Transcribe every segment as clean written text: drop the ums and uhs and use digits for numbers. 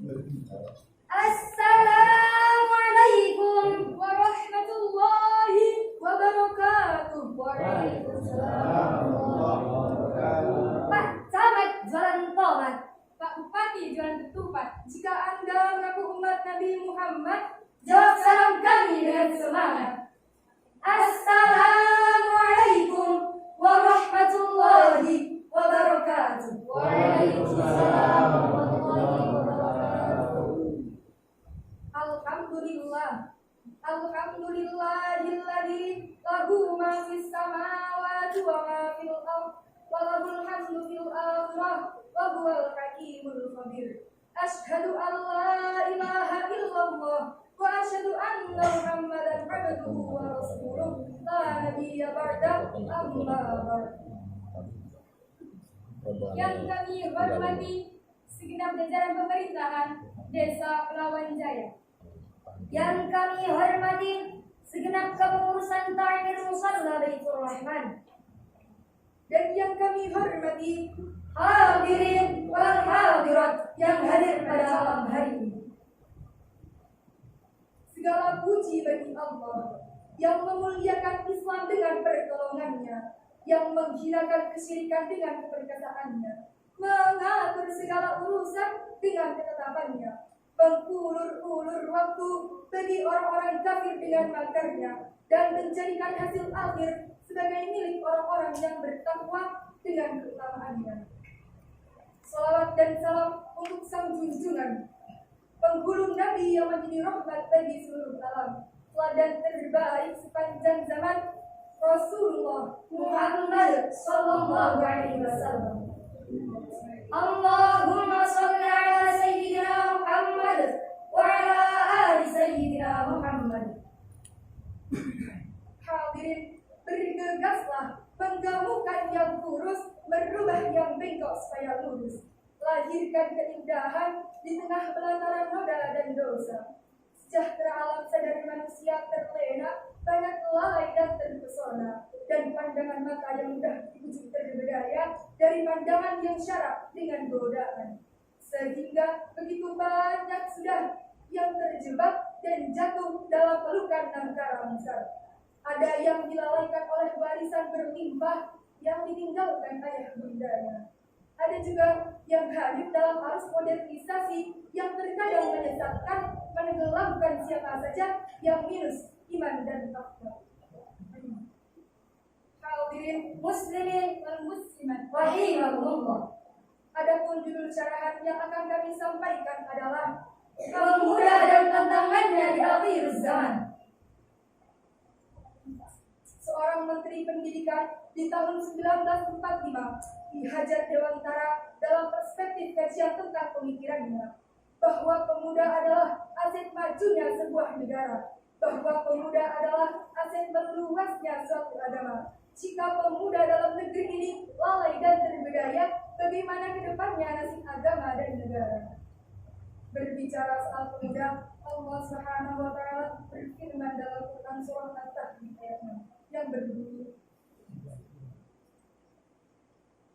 Assalamualaikum warahmatullahi wabarakatuh. Waalaikumsalam warahmatullahi wabarakatuh. Pak Camat jualan tomat, Pak Bupati jualan ketupat. jika Anda mengaku umat Nabi Muhammad, jawab salam kami dengan semangat. Assalamualaikum warahmatullahi wabarakatuh. Waalaikumsalam warahmatullahi wabarakatuh. Alhamdulillahilladzi lahu ma fis samawati wa ma fil ardh wa lahul hamdu fil akhirah wa huwal hakimul khabir. Asyhadu an la ilaha illallah wa asyhadu anna Muhammadan abduhu wa rasuluh la nabiyya ba'da amma ba'd. Yang kami hormati segenap jajaran pemerintahan Desa Pelawan Jaya. Yang kami hormati segenap kepengurusan Ta'mir Musalla Baitur Rahman. Dan yang kami hormati hadirin wal hadirat yang hadir pada malam hari ini. Segala puji bagi Allah yang memuliakan Islam dengan pertolongannya, yang menghinakan kesyirikan dengan keperkasaannya, mengatur segala urusan dengan ketetapannya, mengulur-ulur waktu bagi orang-orang kafir dengan makarnya, dan menjadikan hasil akhir sebagai milik orang-orang yang bertakwa dengan keutamaannya. Salawat dan salam untuk sang junjungan, penghulu Nabi yang menjadi rahmat bagi seluruh alam, teladan terbaik sepanjang zaman, Rasulullah Muhammad sallallahu alaihi wasallam. Allahumma shalli ala sayyidina Muhammad wa ala ali sayyidina Muhammad. Hadirin, bergegaslah menggamukan yang kurus, merubah yang bengkok supaya lurus. Lahirkan keindahan di tengah belantaran noda dan dosa. Sejahtera alam sadar manusia terlena, banyak lalai dan terpesona, dan pandangan mata yang mudah dipujuk terbedaya dari pandangan yang syarat dengan godaan. Sehingga begitu banyak sudah yang terjebak dan jatuh dalam pelukan angkara besar. Ada yang dilalaikan oleh warisan berlimpah yang ditinggalkan ayah bundanya. Ada juga yang hadir dalam arus modernisasi yang terkadang menyesatkan, menenggelamkan siapa saja yang minus iman dan takwa. Hadirin muslimin wal muslimat rahimakumullah. Adapun judul syarahan yang akan kami sampaikan adalah Pemuda dan Tantangannya di Akhir Zaman. Seorang menteri pendidikan di tahun 1945 dihajar Dewantara dalam perspektif kajian tentang pemikirannya bahwa pemuda adalah aset majunya sebuah negara, bahwa pemuda adalah aset meluasnya suatu agama. Jika pemuda dalam negeri ini lalai dan terbudaya, bagaimana ke depannya nasib agama dan negara? Berbicara soal pemuda, Allah Subhanahu wa taala berfirman dalam Quran surah At-Tahrim ayat 6 yang berbunyi,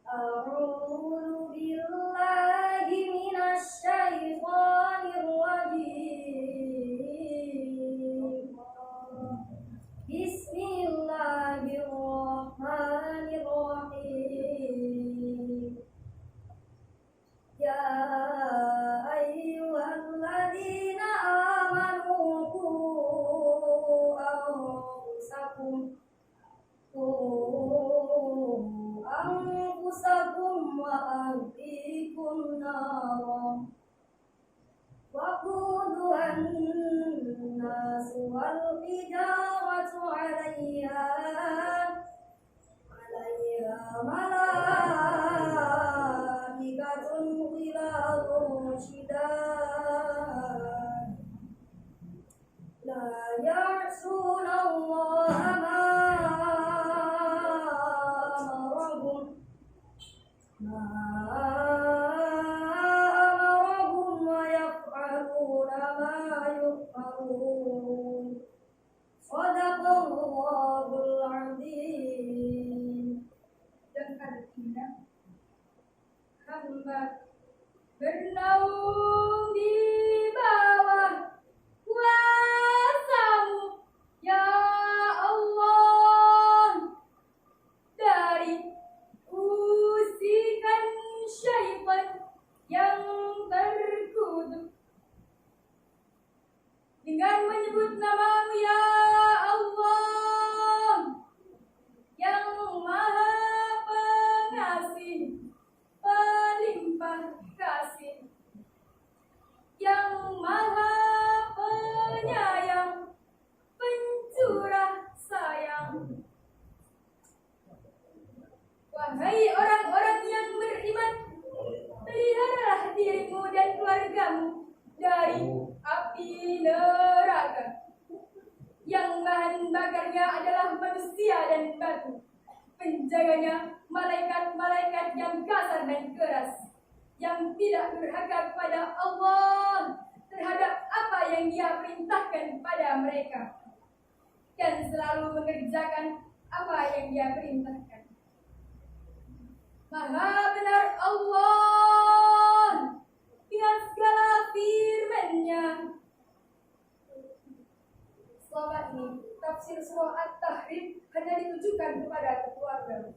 A'udzu billahi minasy syaithanir rajim. Bismillahirrahmanirrahim. Ya ayyuhalladzina amanu qu anfusakum wa ahlikum naran waquduhan nas wal hijaratu 'alayha malaikatun ghiladun syidad la ya'suna Allah ma amarahum wa yaf'aluna ma yu'marun. Shadaqallahul 'azim. Dan bahan bakarnya adalah manusia dan batu. Penjaganya malaikat-malaikat yang kasar dan keras, yang tidak durhaka kepada Allah terhadap apa yang Dia perintahkan pada mereka, dan selalu mengerjakan apa yang Dia perintahkan. Maha benar Allah dengan segala firman-Nya. Selama ini, tafsir surah At-Tahrim hanya ditujukan kepada keluarga.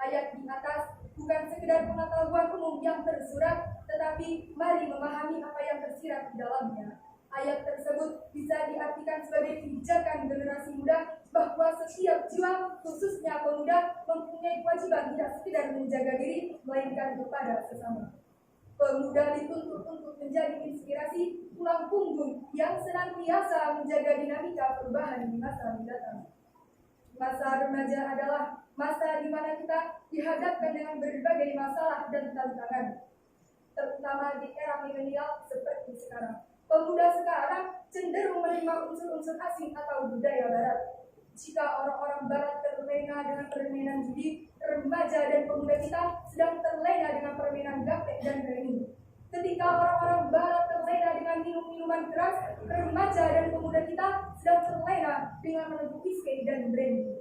Ayat di atas bukan sekedar pengetahuan umum yang tersurat, tetapi mari memahami apa yang tersirat di dalamnya. Ayat tersebut bisa diartikan sebagai pijakan generasi muda bahwa setiap jiwa, khususnya pemuda, mempunyai kewajiban tidak sekedar menjaga diri, melainkan kepada sesama. Pemuda dituntut untuk menjadi inspirasi tulang punggung yang senantiasa menjaga dinamika perubahan di masa mendatang. Masa remaja adalah masa di mana kita dihadapkan dengan berbagai masalah dan tantangan, terutama di era milenial seperti sekarang. Pemuda sekarang cenderung menerima unsur-unsur asing atau budaya barat. Jika orang-orang barat terlena dengan permainan judi, remaja dan pemuda kita sedang terlena dengan permainan gaptek dan remi. Ketika orang-orang barat terlena dengan minum-minuman keras, remaja dan pemuda kita sedang terlena dengan meneguk whisky dan brandy.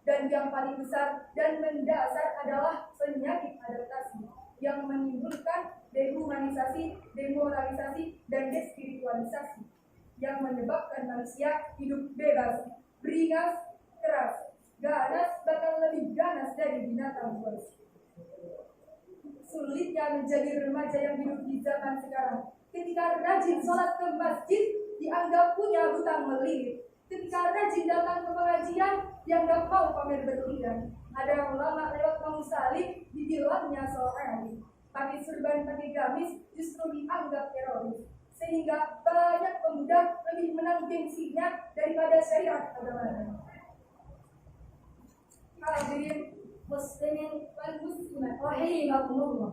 Dan yang paling besar dan mendasar adalah penyakit adaptasi yang menimbulkan dehumanisasi, demoralisasi, dan despiritualisasi yang menyebabkan manusia hidup bebas, beringas, keras, ganas, bahkan lebih ganas dari binatang buas. Sulitnya menjadi remaja yang hidup di zaman sekarang. Ketika rajin sholat ke masjid, dianggap punya hutang melilit. Ketika rajin datang ke pengajian, dianggap mau pamer berlian. Ada ulama lewat mau salib, dibilangnya seorang. Pakai surban, pakai gamis, justru dianggap teroris. Sehingga banyak pemuda lebih menang gengsinya daripada syariat agama. Hadirin muslimin wal muslimat rahimakumullah.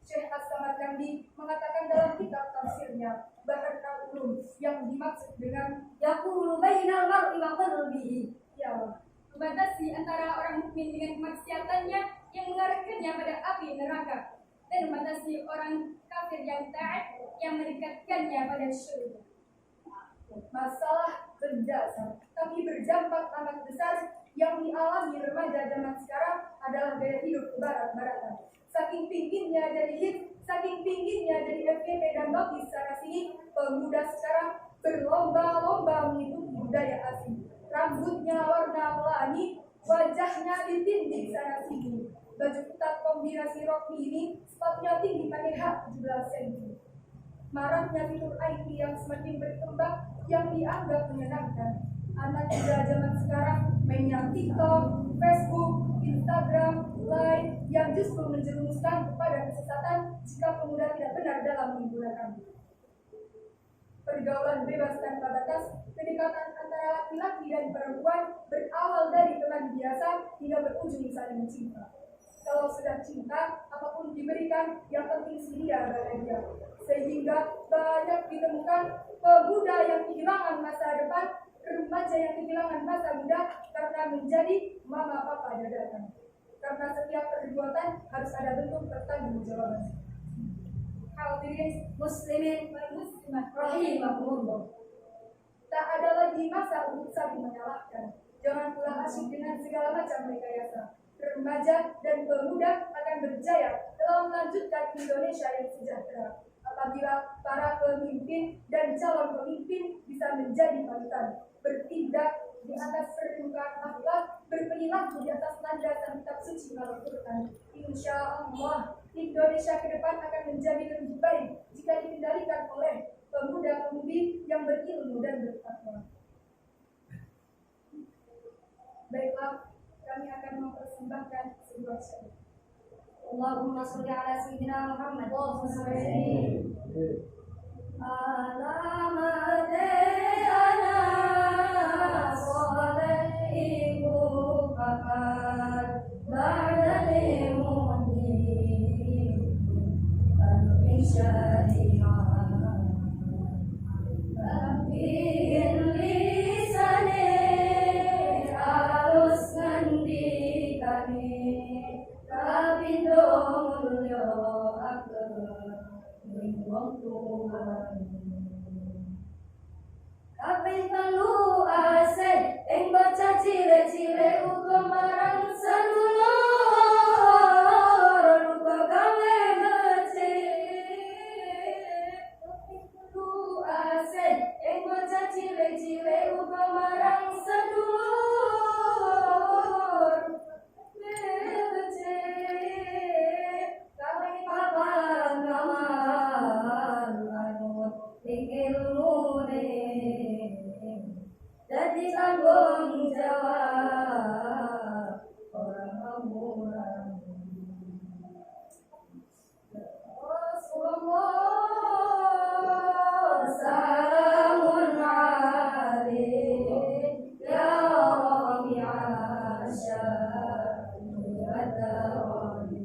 Syekh As-Samarkandi mengatakan dalam kitab tafsirnya Bahrul Ulum yang dimaksud dengan yaqulu bainal mar'i wa qalbihi, ya Allah, membatasi antara orang mukmin dengan kemaksiatannya yang mengarahkannya pada api neraka, dan membatasi orang kafir yang taat yang mendekatkannya pada syurga. Masalah berdasar tapi berdampak amat besar yang dialami remaja zaman sekarang adalah gaya hidup barat-baratan. Saking pinginnya jadi hit, saking pinginnya jadi FYP dan notis sana sini, pemuda sekarang berlomba-lomba mengikuti budaya asing. Rambutnya warna pelangi, wajahnya ditindik sana sini. Baju ketat kombinasi rok mini, sepatunya tinggi pakai hak 17 cm. Maraknya fitur IT yang semakin berkembang yang dianggap menyenangkan. Anak muda zaman sekarang mainnya TikTok, Facebook, Instagram, Line yang justru menjerumuskan kepada kesesatan jika pemuda tidak benar dalam menggunakannya. Pergaulan bebas tanpa batas, kedekatan antara laki-laki dan perempuan berawal dari teman biasa hingga berujung saling cinta. Kalau sudah cinta, apapun diberikan, yang penting si dia bahagia. Sehingga banyak ditemukan pemuda yang kehilangan masa depan, remaja yang kehilangan masa muda karena menjadi mama papa dadakan. Karena setiap perbuatan harus ada bentuk pertanggungjawaban. Hadirin muslimin wal muslimat rahimakumullah. Tak ada lagi masa untuk saling menyalahkan. Jangan pula asyik dengan segala macam rekayasa. Remaja dan pemuda akan berjaya dalam melanjutkan Indonesia yang sejahtera apabila para pemimpin dan calon pemimpin bisa menjadi panutan, bertindak di atas permukaan akhlak, berperilaku di atas landasan kitab suci Al-Quran. Insya Allah Indonesia ke depan akan menjadi lebih baik jika dikendalikan oleh pemuda-pemudi yang berilmu dan bertakwa. Baiklah, kami akan mempersembahkan sebuah syair. Allahumma sholli ala sayyidina Muhammad. Allahumma sholli ala madana salaiku fakar ba'da limuni al-insya'iyah rabbi li Kabeh perlu asen, ing bocah cilik-cilik uga marang sedulur, uga gawe becik. Kabeh perlu asen, ing bocah cilik-cilik uga marang sedulur, gawe becik. Kabeh papan ngamal anut ing ilmune. Jadi tanggung jawab orang-orang. Rasulullah salamun alaik ya Rabi'ah sya'ni wa tawani.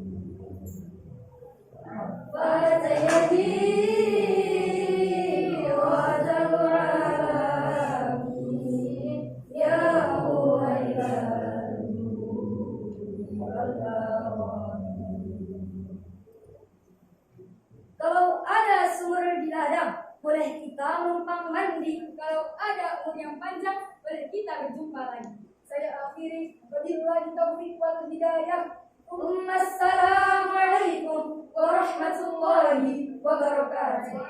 Fatayati kalau ada sumur di ladang, boleh kita numpang mandi. Kalau ada umur yang panjang, boleh kita berjumpa lagi. Saya akhiri, wabillahi taufiq wal hidayah. Assalamualaikum warahmatullahi wabarakatuh.